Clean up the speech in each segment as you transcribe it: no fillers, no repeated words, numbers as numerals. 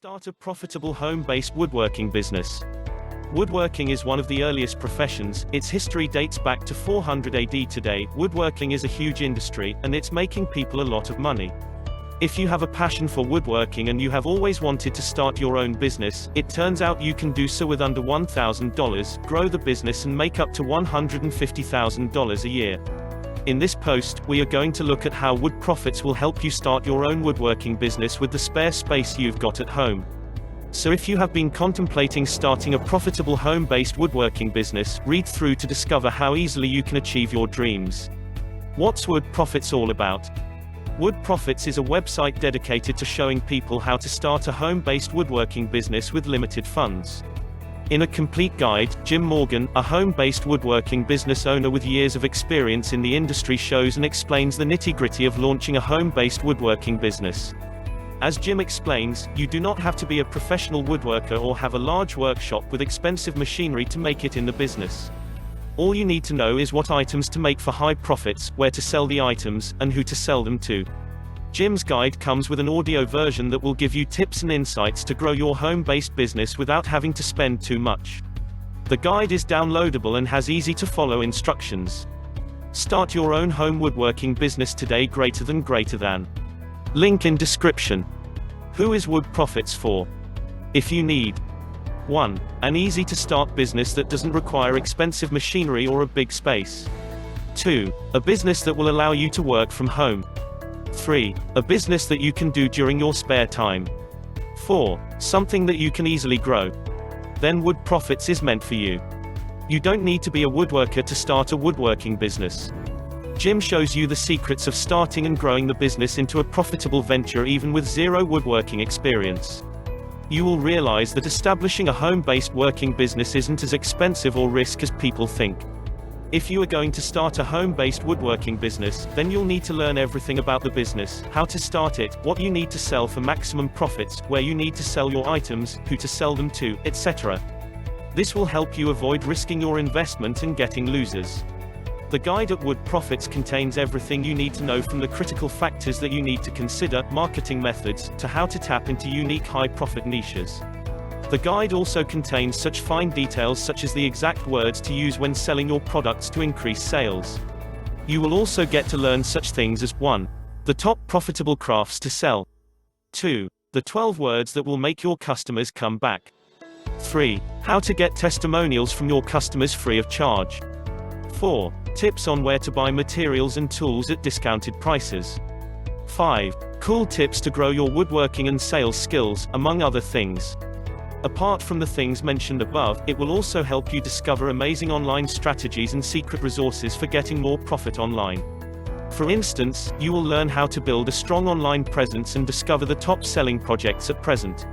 Start a profitable home-based woodworking business. Woodworking is one of the earliest professions. Its history dates back to 400 AD. Today, woodworking is a huge industry, and it's making people a lot of money. If you have a passion for woodworking and you have always wanted to start your own business, it turns out you can do so with under $1,000, grow the business and make up to $150,000 a year. In this post, we are going to look at how WoodProfits will help you start your own woodworking business with the spare space you've got at home. So if you have been contemplating starting a profitable home-based woodworking business, read through to discover how easily you can achieve your dreams. What's WoodProfits all about? WoodProfits is a website dedicated to showing people how to start a home-based woodworking business with limited funds. In a complete guide, Jim Morgan, a home-based woodworking business owner with years of experience in the industry, shows and explains the nitty-gritty of launching a home-based woodworking business. As Jim explains, you do not have to be a professional woodworker or have a large workshop with expensive machinery to make it in the business. All you need to know is what items to make for high profits, where to sell the items, and who to sell them to. Jim's guide comes with an audio version that will give you tips and insights to grow your home-based business without having to spend too much. The guide is downloadable and has easy-to-follow instructions. Start your own home woodworking business today. Greater than. Link in description. Who is WoodProfits for? If you need 1. An easy-to-start business that doesn't require expensive machinery or a big space. 2. A business that will allow you to work from home. 3. A business that you can do during your spare time. 4. Something that you can easily grow. Then WoodProfits is meant for you. You don't need to be a woodworker to start a woodworking business. Jim shows you the secrets of starting and growing the business into a profitable venture even with zero woodworking experience. You will realize that establishing a home-based working business isn't as expensive or risky as people think. If you are going to start a home-based woodworking business, then you'll need to learn everything about the business, how to start it, what you need to sell for maximum profits, where you need to sell your items, who to sell them to, etc. This will help you avoid risking your investment and getting losers. The guide at WoodProfits contains everything you need to know, from the critical factors that you need to consider, marketing methods, to how to tap into unique high-profit niches. The guide also contains such fine details such as the exact words to use when selling your products to increase sales. You will also get to learn such things as 1. The top profitable crafts to sell. 2. The 12 words that will make your customers come back. 3. How to get testimonials from your customers free of charge. 4. Tips on where to buy materials and tools at discounted prices. 5. Cool tips to grow your woodworking and sales skills, among other things. Apart from the things mentioned above, it will also help you discover amazing online strategies and secret resources for getting more profit online. For instance, you will learn how to build a strong online presence and discover the top selling projects at present.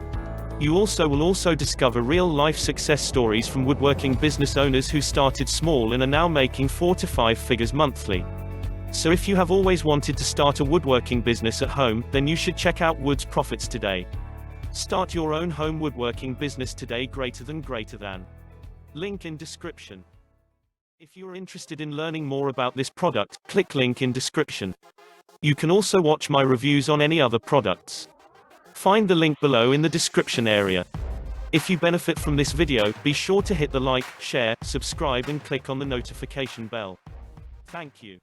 You will also discover real-life success stories from woodworking business owners who started small and are now making 4 to 5 figures monthly. So if you have always wanted to start a woodworking business at home, then you should check out WoodProfits today. Start your own home woodworking business today. Greater than. Link in description. If you are interested in learning more about this product, click link in description. You can also watch my reviews on any other products. Find the link below in the description area. If you benefit from this video, be sure to hit the like, share, subscribe and click on the notification bell. Thank you.